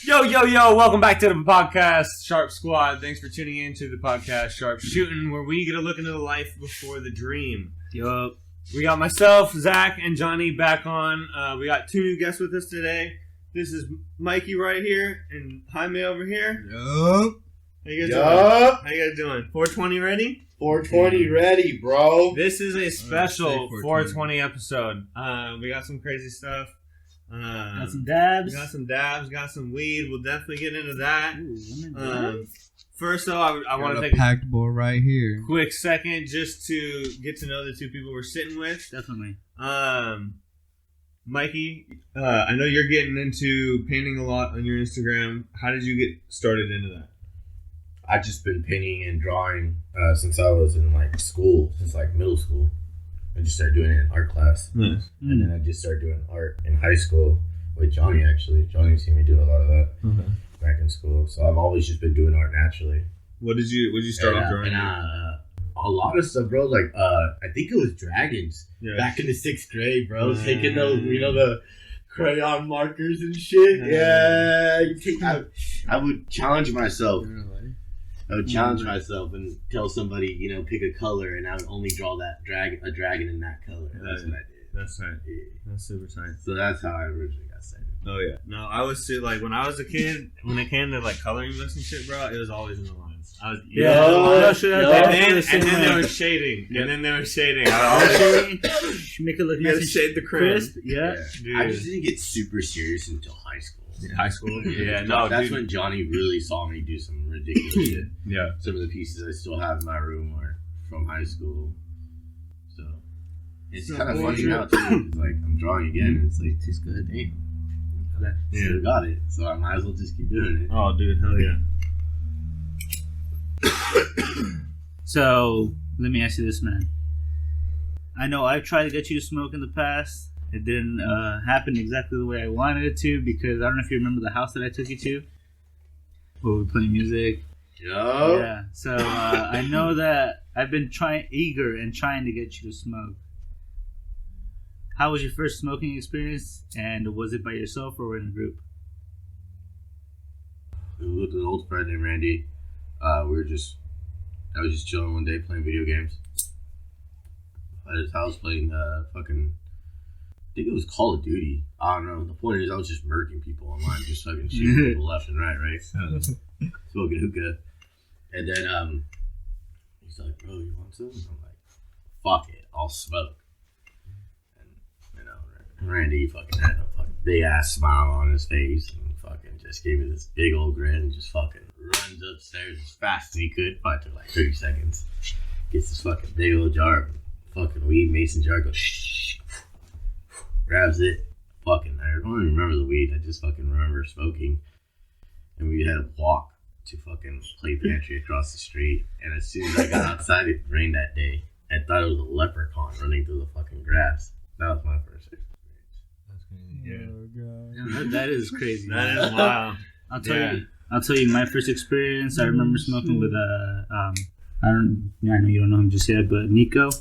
Yo, welcome back to the podcast, Sharp Squad. Thanks for tuning in to the podcast, Sharp Shooting, where we get a look into the life before the dream. Yup. We got myself, Zac, and Johnny back on. We got two new guests with us today. This is Mikey right here, and Jaime over here. Yup. How you guys doing? 420 ready? 420 ready, bro. This is a special 420 episode. We got some crazy stuff. Got some dabs. Got some weed. We'll definitely get into that. First, though, I want to take a packed bowl right here. Quick second just to get to know the two people we're sitting with. Definitely. Mikey, I know you're getting into painting a lot on your Instagram. How did you get started into that? I've just been painting and drawing since I was in school, since middle school. I just started doing it in art class. Nice. And then I just started doing art in high school with Johnny, actually. Johnny's seen me do a lot of that back in school. So I've always just been doing art naturally. What did you start off drawing? A lot of stuff, bro. I think it was dragons back in the 6th grade, bro. Taking those, the crayon markers and shit. I would challenge myself. I would challenge myself and tell somebody, pick a color, and I would only draw a dragon in that color. That's what I did. That's tight. That's super tight. So that's how I originally got started. Oh yeah. No, I was when I was a kid, when it came to coloring books and shit, bro, it was always in the lines. And then there was shading. And then there was shading. Make it look nice and shade the crisp. Yeah. I just didn't get super serious until high school. High school? Yeah, that's when Johnny really saw me do some ridiculous shit. Yeah. Some of the pieces I still have in my room are from high school. So it's kind of funny now too. It's I'm drawing again and it's tastes good. Damn. Still got it. So I might as well just keep doing it. Oh dude, hell yeah. So let me ask you this, man. I know I've tried to get you to smoke in the past. It didn't happen exactly the way I wanted it to, because I don't know if you remember the house that I took you to where we were playing music. Yeah. So I know that I've been eager to get you to smoke. How was your first smoking experience, and was it by yourself or in a group? It was with an old friend named Randy. I was just chilling one day playing video games at his house, playing I think it was Call of Duty. I don't know. The point is, I was just murking people online, just fucking shooting people left and right? Smoking hookah. And then he's like, bro, you want some? I'm like, fuck it, I'll smoke. And Randy fucking had a fucking big ass smile on his face and fucking just gave me this big old grin and just fucking runs upstairs as fast as he could. Probably took 30 seconds. Gets this fucking big old jar of fucking weed, mason jar, goes shh, grabs it. I don't even remember the weed. I just fucking remember smoking. And we had to walk to fucking play pantry across the street. And as soon as I got outside, it rained that day. I thought it was a leprechaun running through the fucking grass. That was my first experience. That's crazy. Yeah. Oh, God. Yeah, that is crazy. That is wild. I'll tell you my first experience. I remember smoking with I know you don't know him just yet, but Nico.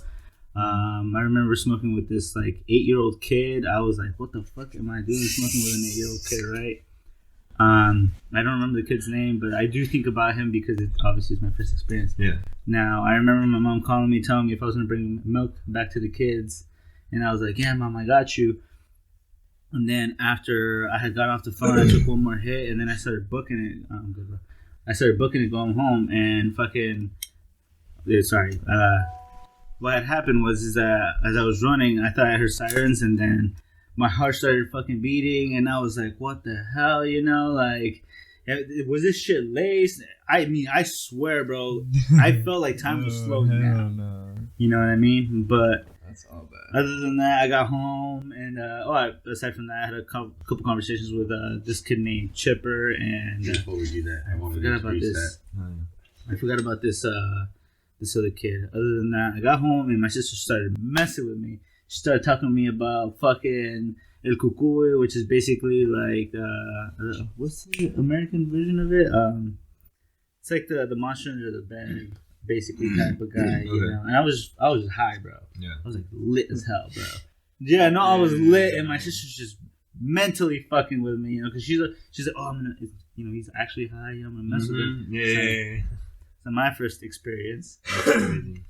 I remember smoking with this 8-year-old kid. I was like, what the fuck am I doing smoking with an 8-year-old kid, right? I don't remember the kid's name, but I do think about him because it obviously is my first experience. Yeah. Now, I remember my mom calling me, telling me if I was going to bring milk back to the kids. And I was like, yeah, Mom, I got you. And then after I had got off the phone, I took one more hit, and then I started booking it. I started booking it going home, and what had happened was that as I was running, I thought I heard sirens, and then my heart started fucking beating, and I was like, what the hell, was this shit laced? I mean, I swear, bro, I felt like time was slowing down. No. You know what I mean? But that's all bad. Other than that, I got home, and aside from that, I had a couple conversations with this kid named Chipper, and before we do that, I forgot about this other kid. Other than that, I got home, and my sister started messing with me. She started talking to me about fucking El Cucuy, which is basically what's the American version of it? It's like the monster under the bed, basically type of guy, you know. And I was high, bro. Yeah. I was lit as hell, bro. Yeah, no, I was lit, and my sister's just mentally fucking with me, because she's like, oh, I'm gonna, he's actually high, I'm gonna mess with him. Yeah. So my first experience. That's crazy.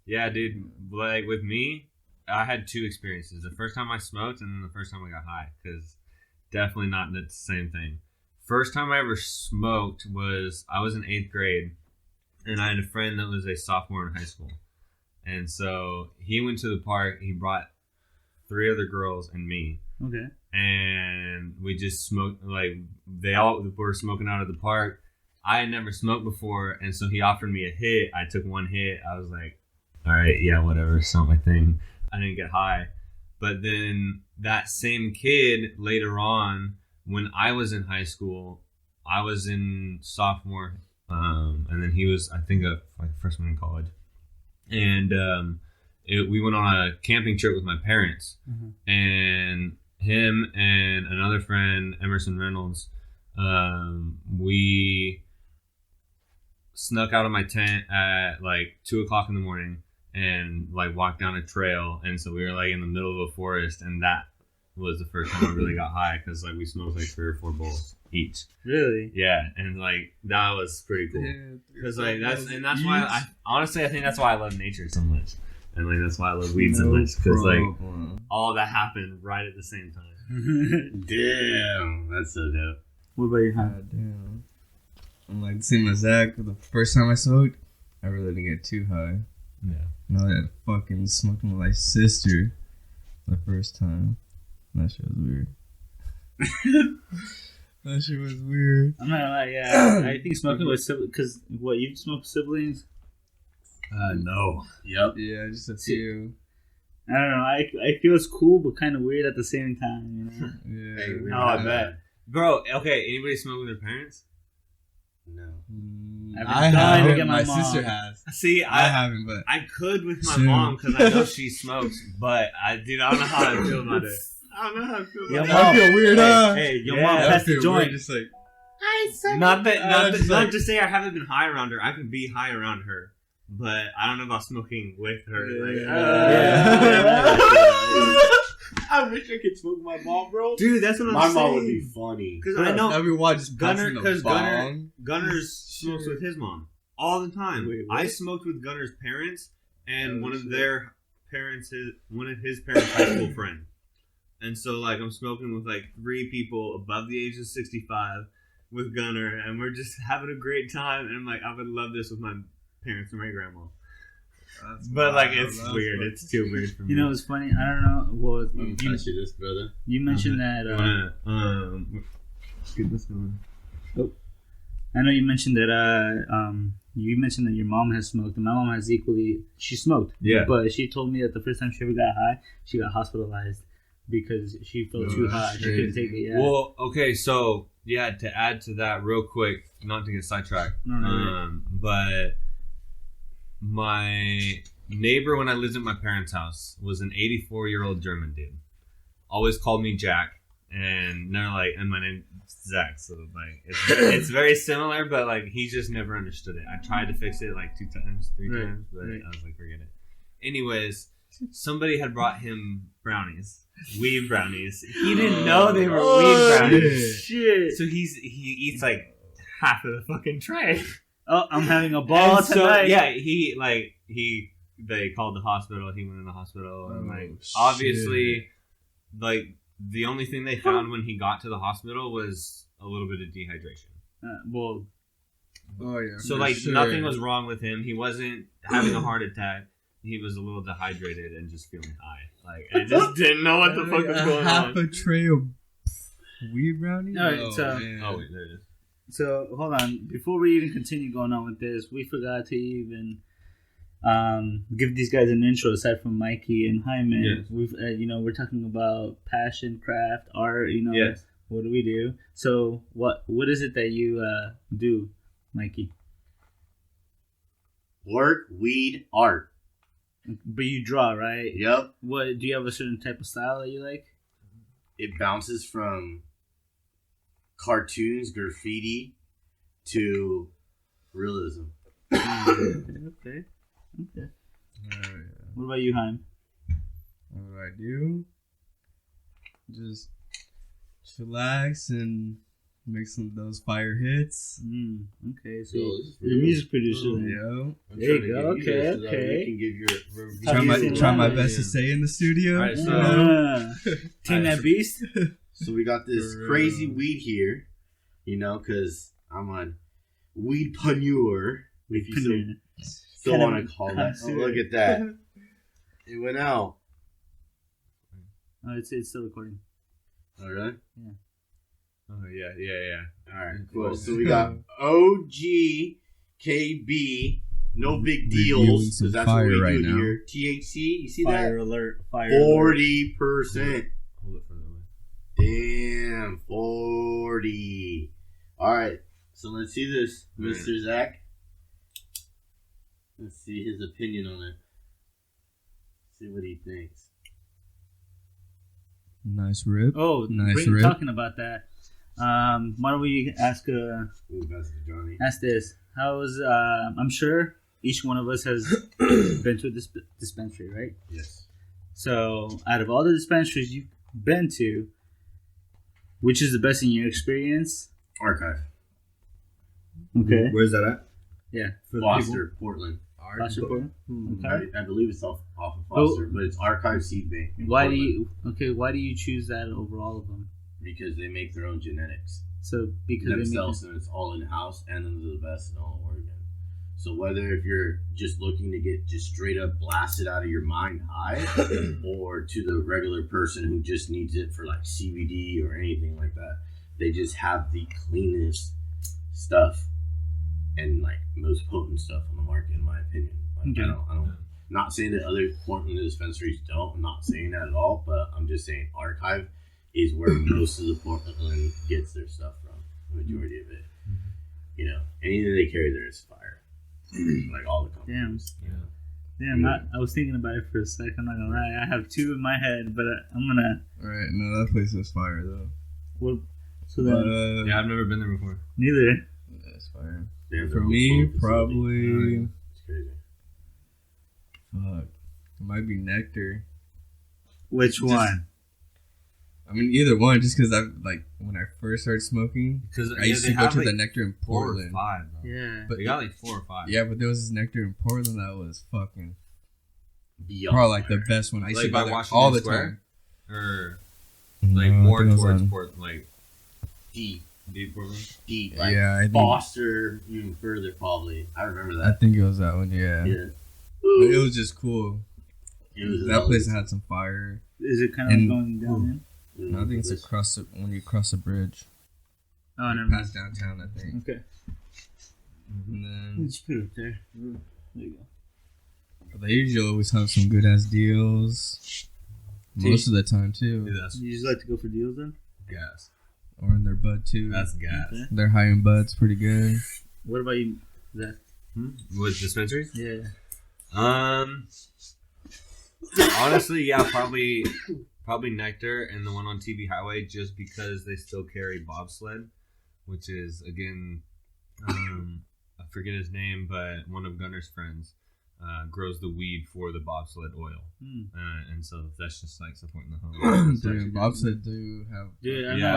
Yeah, dude. Like with me, I had 2 experiences. The first time I smoked, and then the first time I got high, because definitely not the same thing. First time I ever smoked was I was in 8th grade, and I had a friend that was a sophomore in high school, and so he went to the park. He brought 3 other girls and me. Okay. And we just smoked, like, they all were smoking out of the park. I had never smoked before, and so he offered me a hit. I took 1 hit. I was like, all right, yeah, whatever, it's not my thing. I didn't get high. But then that same kid later on, when I was in high school, I was in sophomore, and then he was, I think, a freshman in college. And we went on a camping trip with my parents, and him and another friend, Emerson Reynolds, we snuck out of my tent at like 2 o'clock in the morning and like walked down a trail. And so we were like in the middle of a forest, and that was the first time I really got high, because like we smoked like 3 or 4 bowls each. Really? Yeah, and like that was pretty cool. Because like that's why I honestly, I think that's why I love nature so much. And like that's why I love weed so much, because like all that happened right at the same time. Damn, that's so dope. What about you? Damn. I'm like the same as Zach. The first time I smoked, I really didn't get too high. Yeah. No, I had fucking smoking with my sister the first time. That shit was weird. That shit was weird. I'm not gonna lie, yeah. I think smoking with siblings, because what, you smoke with siblings? No. Yep. Yeah, just a few. I don't know. I feel it's cool, but kind of weird at the same time. Yeah. Hey, Oh, I bet. Bro, okay, anybody smoke with their parents? No. I dying to haven't. get My my mom. sister has. See, I haven't, but I could with my Soon. mom, because I know she smokes, but I don't know how I feel about it. I don't know how I feel Your about mom- I feel weird, huh? Hey, your Yeah, mom I passed the feel joint. weird, just like it. Not like- to say I haven't been high around her. I can be high around her, but I don't know about smoking with her. I wish I could smoke with my mom, bro. Dude, that's what I'm My saying. mom would be funny. Because I know everyone just Gunner, passing because the bong. Gunners smokes with his mom all the time. Wait, what? I smoked with Gunner's parents and Oh, one of shit. their parents, one of his parents' high school friend. And so, like, I'm smoking with like 3 people above the age of 65 with Gunner, and we're just having a great time. And I'm like, I would love this with my parents and my grandma. That's But like, wild. it's That's weird. fucking- It's too weird for me. You know, it's funny. I don't know. Well, you Touch you this, brother. mentioned that. Let's get this going. I know you mentioned that. You mentioned that your mom has smoked, and my mom has equally. She smoked. Yeah. But she told me that the first time she ever got high, she got hospitalized because she felt too high. She couldn't take it. Yeah. Well, okay, so yeah, to add to that real quick, not to get sidetracked, No. but my neighbor when I lived at my parents' house was an 84-year-old German dude. Always called me Jack, and they're like, and my name's Zach, so like it's very similar, but like he just never understood it. I tried to fix it like 2 times, 3 Right, times, but right. I was like, forget it. Anyways, somebody had brought him brownies, weed brownies. He didn't know they were weed brownies. Shit. So he eats like half of the fucking tray. Oh, I'm having a ball And so, tonight. yeah, they called the hospital. He went in the hospital, and like shit. obviously, like the only thing they found when he got to the hospital was a little bit of dehydration. Well, Oh yeah. So for like sure. nothing was wrong with him. He wasn't having a heart attack. He was a little dehydrated and just feeling high. Like I just didn't know what the fuck was going half on. a tray of weed brownies. All right, so- man. Oh wait, there it is. so hold on. Before we even continue going on with this, we forgot to even give these guys an intro. Aside from Mikey and Jaime, Yes. we've we're talking about passion, craft, art. Yes. What do we do? So what is it that you do, Mikey? Work, weed, art. But you draw, right? Yep. What do you have a certain type of style that you like? It bounces from cartoons, graffiti, to realism. Okay. Oh, yeah. What about you, Jaime? What do I do? Just relax and make some of those fire hits. Okay, so Yo, this is you're a music producer. Yo. There you go. Okay, okay. You can give your review. Try my best to stay in the studio. All right, so Team that beast. So we got this crazy weed here, because I'm a weedpreneur, if you still want to call that. Oh, look at that. It went out. Oh, it's still recording. All right. Yeah. Oh yeah. All right, cool. So we got OG, KB, no big deals, because that's what we do right here. THC, you see Fire that? alert. Fire 40%. Hold it further away. Damn, 40. All right, so let's see this, Mr. Zac. Let's see his opinion on it. See what he thinks. Nice rip. Oh, Nice rip. talking about that. Why don't we ask Ooh, that's Johnny. ask this? How's I'm sure each one of us has been to a dispensary, right? Yes. So, out of all the dispensaries you've been to, which is the best in your experience? Archive. Okay. Where's that at? Yeah. Foster, Portland. Foster Portland? Okay. I believe it's off of Foster, but it's Archive Seed Bank. in Why Portland, do you choose that over all of them? Because they make their own genetics So because themselves, and it's all in house, and they're the best in all of Oregon. So whether if you're just looking to get just straight up blasted out of your mind high, or to the regular person who just needs it for like CBD or anything like that, they just have the cleanest stuff and like most potent stuff on the market, in my opinion. Like, Okay. I don't. Not saying that other Portland dispensaries don't. I'm not saying that at all, but I'm just saying Archive is where most of the Portland gets their stuff from. The majority of it. Anything they carry there is fire. Like all the companies. Damn, I was thinking about it for a second. I'm not gonna lie. I have two in my head, but I'm gonna. Alright, no, that place was fire though. Well, so But, then Yeah, I've never been there before. neither. that's fire. They have For their own me, clone facility. probably. It's crazy. Fuck. It might be Nectar. Which one? I mean, either one, just because when I first started smoking, Because I used to go to the Nectar in 4 or Portland. 5. Though. Yeah. But They got like 4 or 5. yeah, but there was this Nectar in Portland that was fucking Beyond probably like the fire. best one. I used Like to by go there Washington all the Square? time. Or No, like I more think it was towards on- Portland, like Deep, Portland. deep. Like Yeah, I think Foster, even further probably. I remember I that. think it was that one. Yeah, Yeah. But it was just cool. It was That place had some fire. Is it kind of And- going down? I think it's across when you cross the bridge. Oh, never mind. Past downtown, I think. Okay. And then Let's put it up there. There you go. they usually always have some good ass deals. Most of the time too, Dude, that's You just like to go for deals then? gas. or in their bud too. That's gas. Okay. Their high end bud's pretty good. What about you, Zach? With dispensaries? Yeah. Honestly, yeah, probably Nectar and the one on TB Highway, just because they still carry bobsled, which is again, I forget his name, but one of Gunner's friends grows the weed for the bobsled oil, and so that's just like supporting the home. Dude, bobsled do have. Dude, I Yeah,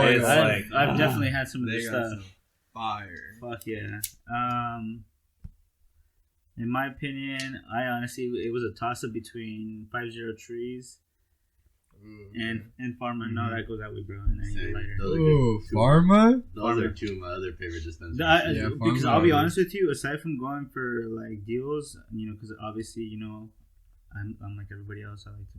know. it's I've definitely had some of They this got stuff. some fire. Fuck yeah. In my opinion, I honestly, it was a toss-up between 50 Trees and Pharma. No, that goes that way, bro. And I need a lighter. Those are Ooh, good. Pharma? Those are two of my other favorite dispensaries. Yeah, Because Pharma I'll be is- honest with you, aside from going for like deals, because obviously, I'm like everybody else. I like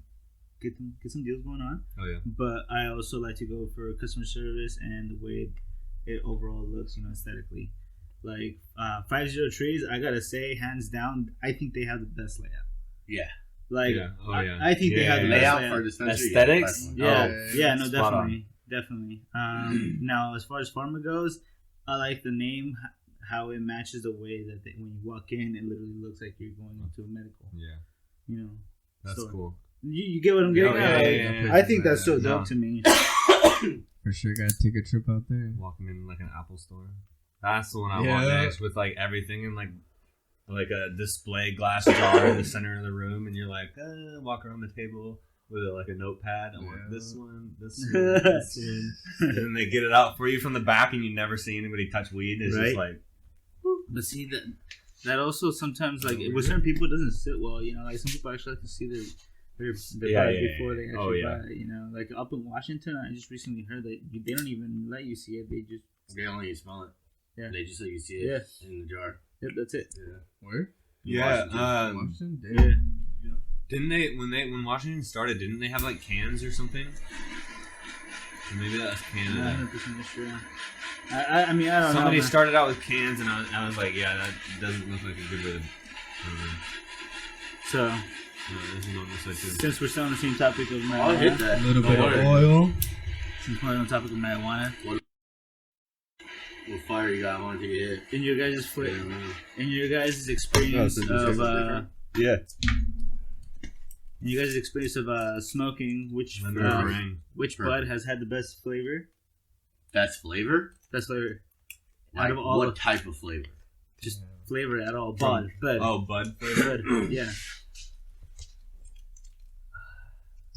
to get some deals going on. Oh yeah. But I also like to go for customer service and the way it overall looks, aesthetically. Like 50 Trees, I gotta say, hands down, I think they have the best layout. Yeah. Like, Yeah. Oh, yeah. I think they have the best Layout layout. for a dispensary. Aesthetics? Yeah, Yeah, no, spot definitely. Now, as far as Pharma goes, I like the name, how it matches the way that when you walk in, it literally looks like you're going into a medical. Yeah. That's store. cool. You get what I'm getting at? Yeah. I think that's so Yeah. dope to me. For sure, gotta take a trip out there. Walking in like an Apple store. That's the one I Yeah. want next, with like everything in like a display glass jar in the center of the room, and you're like, walk around the table, with like a notepad. I'm like, this Yeah. one, this one, this one. And then they get it out for you from the back, and you never see anybody touch weed. It's just Right. like, But see that also sometimes like with certain people it doesn't sit well. You know, like some people actually like to see their Yeah, bud yeah, before yeah. they Oh, actually yeah. buy it. You know, like up in Washington, I just recently heard that they don't even let you see it. They just They only smell it. Yeah. They just let you see it in the jar. yep, that's it. Yeah. Where? yeah. Washington? Yeah. Damn. Didn't they when Washington started? Didn't they have like cans or something? Or maybe that was I'm Canada. not 100% sure. I mean, I don't know. Somebody man. started out with cans, and I was like, yeah, that doesn't look like a good way to. So No, this is on this way too. since we're still on the same topic of I'll hit marijuana, that. A little Don't bit of worry. oil. since we're on the topic of marijuana, What fire you got? I want to take a hit. in your guys' in your guys' experience Oh, so of Yeah. in your guys' experience of smoking, which Ring. which Perfect. bud has had the best flavor? That's flavor? Best flavor. Like, Out of all what of- type of flavor? Just flavor at all. Bud. Oh, Bud flavor. Bud. Yeah.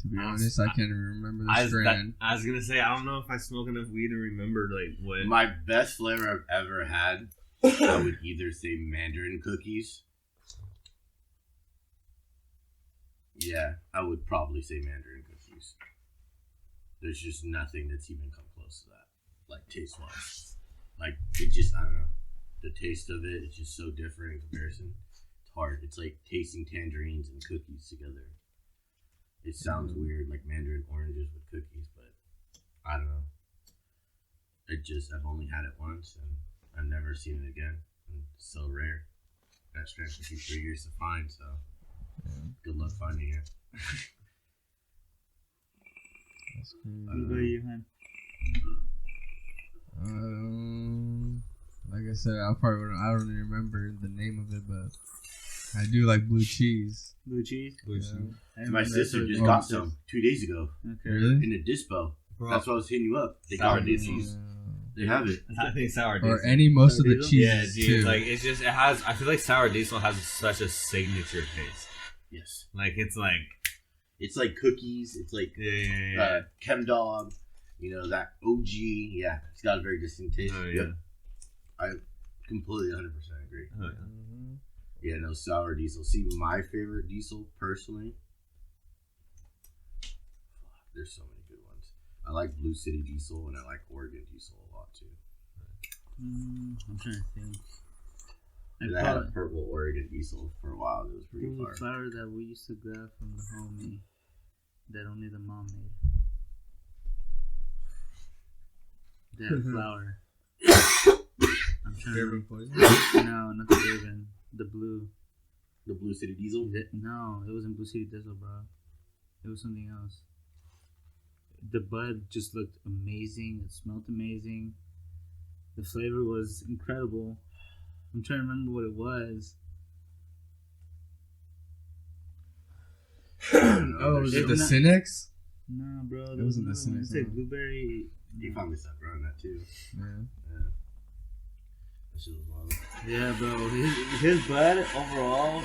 To be honest, I can't even remember the strand. I was gonna say I don't know if I smoke enough weed to remember like what. My best flavor I've ever had, I would either say mandarin cookies. Yeah, I would probably say mandarin cookies. There's just nothing that's even come close to that, like taste wise. Like it just, I don't know, the taste of it is just so different in comparison. It's hard. It's like tasting tangerines and cookies together. It sounds weird, like mandarin oranges with cookies, but I don't know. I've only had it once, and I've never seen it again. And it's so rare. That strand took me 3 years to find, so good luck finding it. That's cool. What about you, hon? Like I said, I don't even remember the name of it, but I do like blue cheese. Blue cheese? I My remember sister that. just Oh, got some 2 days ago Okay. Really? in a dispo. Bro, That's why I was hitting you up. They Sour got diesel. cheese. They have it. I think sour Or diesel. any most of the Diesel? Yeah, cheeses dude. too. Like it has. I feel like sour diesel has such a signature taste. Yes. Like it's like It's like cookies. It's like yeah. Chem Dog. You know, that OG. Yeah, it's got a very distinct taste. Oh, yeah. Yep. I completely 100% agree. Oh, yeah. Mhm. Yeah, no sour diesel. See, my favorite diesel, personally, there's so many good ones. I like Blue City Diesel, and I like Oregon Diesel a lot, too. I'm trying to think. And I had a purple Oregon Diesel for a while. It was There pretty was a far. flower that we used to grab from the homie that only the mom made. That flower. I'm trying to Favorite poison? No, not the Raven. The blue. The Blue City Diesel? No, it wasn't Blue City Diesel, bro. It was something else. The bud just looked amazing. It smelled amazing. The flavor was incredible. I'm trying to remember what it was. Oh, was it the It's not- Cinex? No, bro. It wasn't the another one. Cinex, It's like no. blueberry. You found me stuff growing that, too. Yeah. That shit was wild. Yeah, bro. His bud overall,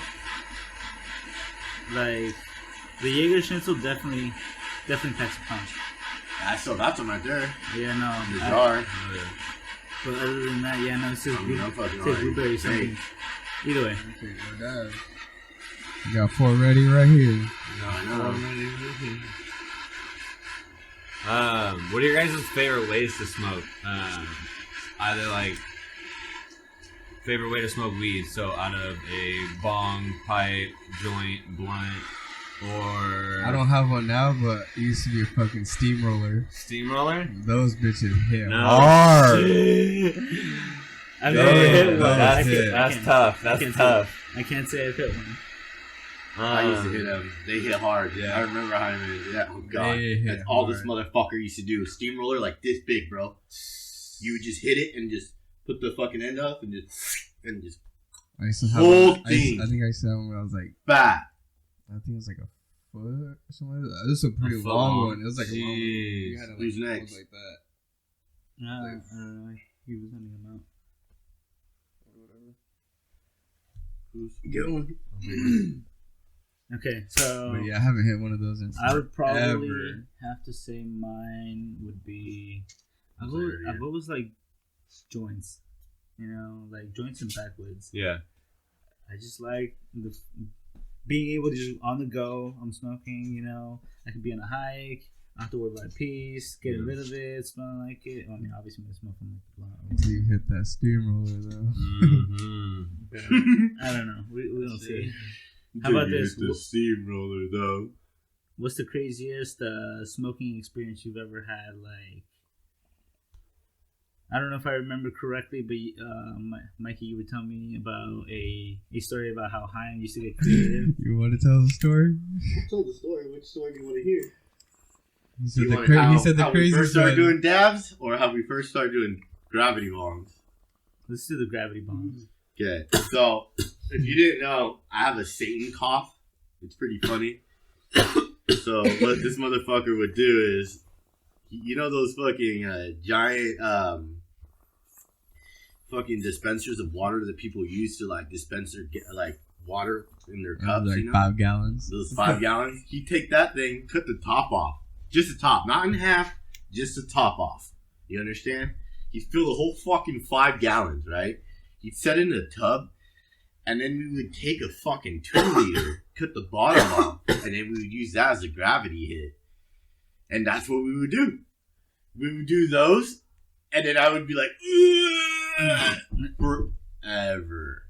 like the Jaeger Schnitzel definitely packs a punch. I still got some right there. Yeah, no. In the jar. Oh, yeah. But other than that, yeah, no. It says, I mean, I'm fucking says already blueberry baked. something. Either way. Okay, go down. You got 4 ready right here. I know. What are your guys' favorite ways to smoke? Either like favorite way to smoke weed, so out of a bong, pipe, joint, blunt, or I don't have one now, but it used to be a fucking steamroller. steamroller. Those bitches hit No. hard. I've Yeah, never hit one. that's I it. That's can't- tough. I That's can't tough. I can't say I've hit one. I used to hit them. They hit hard. Yeah. I remember Jaime. Yeah. Oh, God. They hit That's all this hard. motherfucker used to do. Steamroller like this big, bro. You would just hit it and just put the fucking end up and just I used to have Whole one, thing. I think I used to have one when I was like, bat. I think it was like a foot or something like that. This was a pretty foot long long. one. It was like a long one. Jeez. You had to like, Who's hold next? like that. No, I don't know. He was handing them out. Who's going? Okay, so But yeah, I haven't hit one of those in I would probably forever. have to say mine would be. I've Hilarious. always like joints, like joints and backwoods. Yeah. I just like being able to just on the go. I'm smoking, I could be on a hike. I don't have to worry about peace, getting rid of it, smelling like it. I mean, obviously, I'm gonna smell from the blunt. You hit that steamroller though. Mm-hmm. I don't know. We don't see. How about this? The steamroller though. What's the craziest smoking experience you've ever had? Like, I don't know if I remember correctly, but Mikey, you would tell me about a story about how Jaime used to get creative. You want to tell the story? I told the story. Which story do you want to hear? He said You want he said the how we craziest first started one. doing dabs, or how we first started doing gravity bongs. Let's do the gravity bombs. Okay, so if you didn't know, I have a Satan cough. It's pretty funny. So what this motherfucker would do is, those fucking giant fucking dispensers of water that people use to like dispense like water in their cups, like 5 gallons. those 5 gallons. He'd take that thing, cut the top off, just the top, not in half, just the top off. You understand? He'd fill the whole fucking 5 gallons, right? He'd set it in a tub, and then we would take a fucking 2 liter, cut the bottom off, and then we would use that as a gravity hit. And that's what we would do. We would do those, and then I would be like, forever.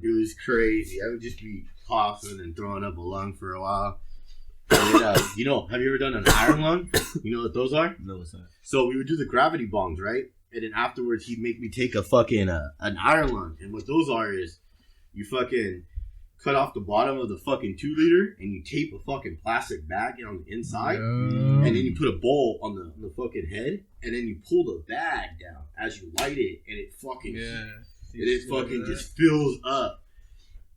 It was crazy. I would just be coughing and throwing up a lung for a while. And then, have you ever done an iron lung? You know what those are? No, it's not. So we would do the gravity bongs, right? And then afterwards, he'd make me take a fucking an iron lung. And what those are is you fucking cut off the bottom of the fucking 2 liter and you tape a fucking plastic bag on the inside. And then you put a bowl on the fucking head. And then you pull the bag down as you light it. And it fucking, just fills up.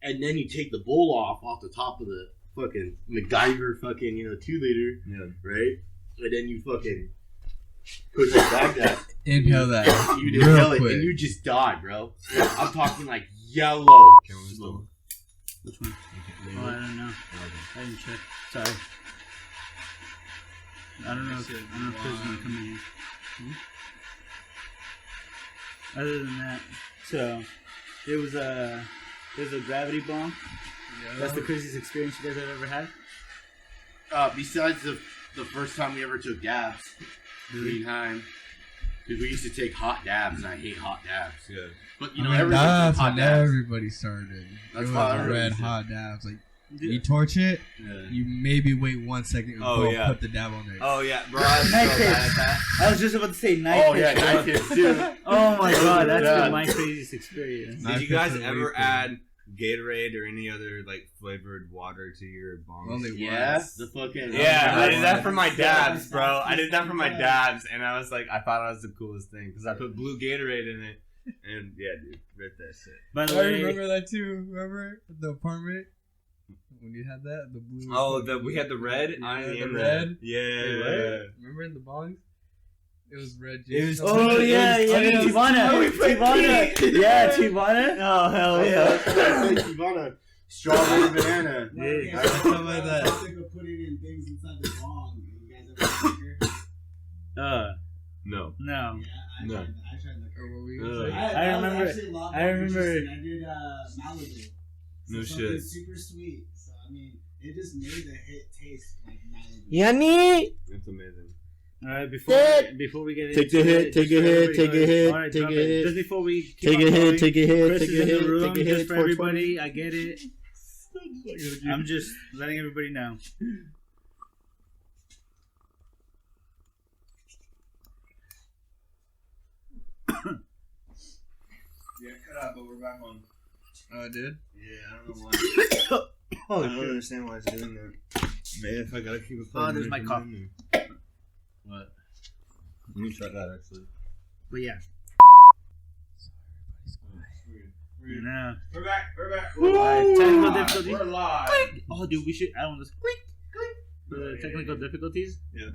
And then you take the bowl off the top of the fucking MacGyver fucking, 2 liter. Yeah. Right? And then you fucking put the bag down. Inhale that. You'd real inhale it quick. and you just die, bro. I'm talking like yellow. Can we still? Which one? Oh, I don't know. I didn't check. Sorry. I don't know if Chris is gonna come in here. Other than that, so there's a gravity bomb. That's the craziest experience you guys have ever had. Besides the first time we ever took dabs, time, because we used to take hot dabs, and I hate hot dabs. Yeah. But That's everybody when everybody started. That's it was why everybody red said- hot dabs. Like you torch it, you maybe wait 1 second and Oh, yeah. put the dab on there. Oh yeah, bro. I was so Night bad at that. I was just about to say night. Oh yeah, I did too. Oh my god, that's Yeah. been my craziest experience. Night Did you guys Fish are ever way add Gatorade or any other like flavored water to your bongs? Only Yeah, once. the fucking Yeah, I did that once. for my dabs, bro. I did that for my dabs, and I was like, I thought it was the coolest thing because I put blue Gatorade in it, and yeah, dude, rip that shit. By the I way, remember that too. Remember the apartment when you had that the blue. Oh, we had the red. Yeah, I the am red. that. Yeah. Remember in the bongs? It was red. It was- oh yeah, Tivana. Oh, we played Tivana. Pete. Yeah, Tivana. Oh hell yeah. Ivana, strawberry banana. Yeah. Something like that. Putting in things inside the bong. You guys ever liquor? No. No. Yeah, No. I tried liquor. Or what were you Ugh. gonna say? I remember- actually love I remember- interesting. I did Malibu. No something shit. super sweet. So I mean, it just made the hit taste like Malibu. Yanni. It's amazing. All right, before we get Take into a hit, it, take just a for hit, everybody take a going- hit, all right, take drop a it. hit. Just before we keep Take on a hit, going, take a hit, Chris take is a in the hit, room, take a just hit. for everybody. I get it. I'm just letting everybody know. Yeah, cut out, but we're back on. Oh, I did? Yeah, I don't know why. Oh, I don't understand why it's doing that. Man, if I gotta keep it Oh, there's my cup. What? Let me try that actually. But yeah. No. We're back. We're back. Alright, technical difficulties. We're live. Oh, dude, we should add on this. Click, click. For the technical difficulties. Yeah.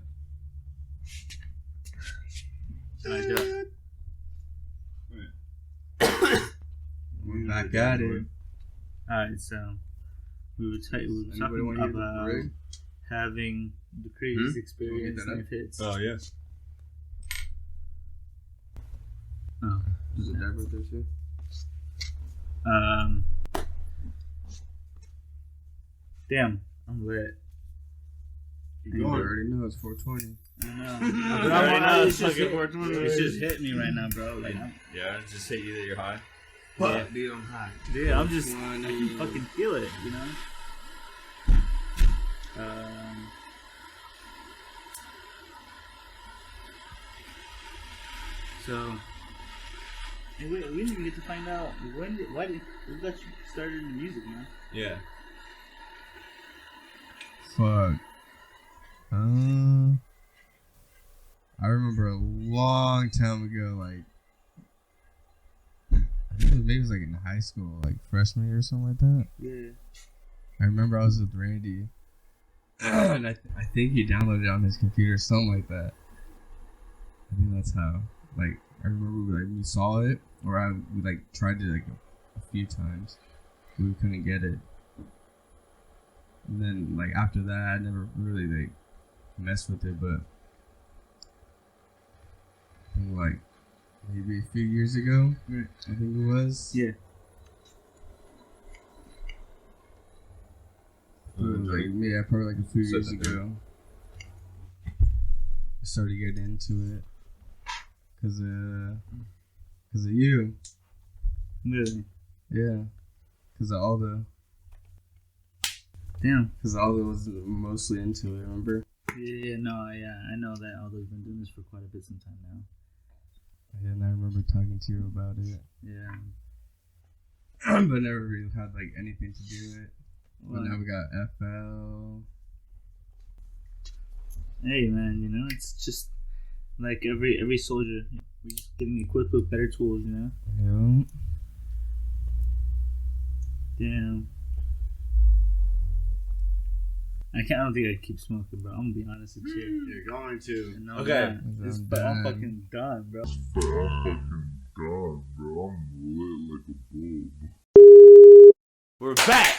Alright, do it. We're back at it. Alright, so We were Anybody talking wanna hear the about rig? having the craziest experience that up? life hits. Oh yeah. Oh. Is it that right there too? Damn, I'm lit. You already know it's 420. I know. I already know it's just fucking hit, 420. it's just hit me right now, bro. Like, Yeah, just hit you that you're high. Yeah. Dude, I'm hot. Dude, I'm just, I can fucking feel it, you know? So, hey, wait, we didn't even get to find out who got you started in music, man? Yeah. Fuck. I remember a long time ago, like, I think maybe it was like in high school, like freshman year or something like that. Yeah. I remember I was with Randy, and I think he downloaded it on his computer, something like that. I think that's how. Like, I remember we saw it, or we like tried it like a few times, but we couldn't get it. And then like after that, I never really like messed with it, but I think like maybe a few years ago, I think it was. Yeah. It was like, yeah, probably like a few years ago. I started getting into it because of you. Really? Yeah, because of all the. Damn. Because Aldo was mostly into it, remember? Yeah, I know that Aldo's been doing this for quite a bit some time now. Yeah, and I remember talking to you about it. Yeah. But never really had like anything to do with it. Well, Well, now we got FL. hey, man, you know, it's just like every soldier, we're just getting equipped with better tools, you know? Yeah. Damn. I don't think I'd keep smoking, bro. I'm gonna be honest with you. You're going to. No, Okay. man. I'm I'm done. fucking done, bro. We're back.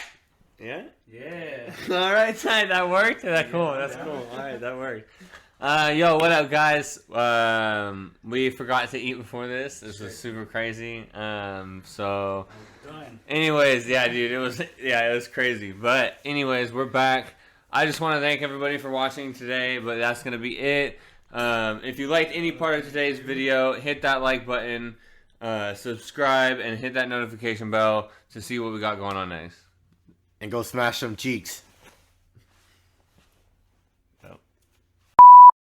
Yeah. Yeah. All right, tight. That worked. That's cool. That's cool. All right, that worked. Yo, what up, guys? We forgot to eat before this. This was super crazy. So, Done. anyways, yeah, dude, it was crazy. But anyways, we're back. I just want to thank everybody for watching today. But that's gonna be it. If you liked any part of today's video, hit that like button, subscribe, and hit that notification bell to see what we got going on next. And go smash some cheeks.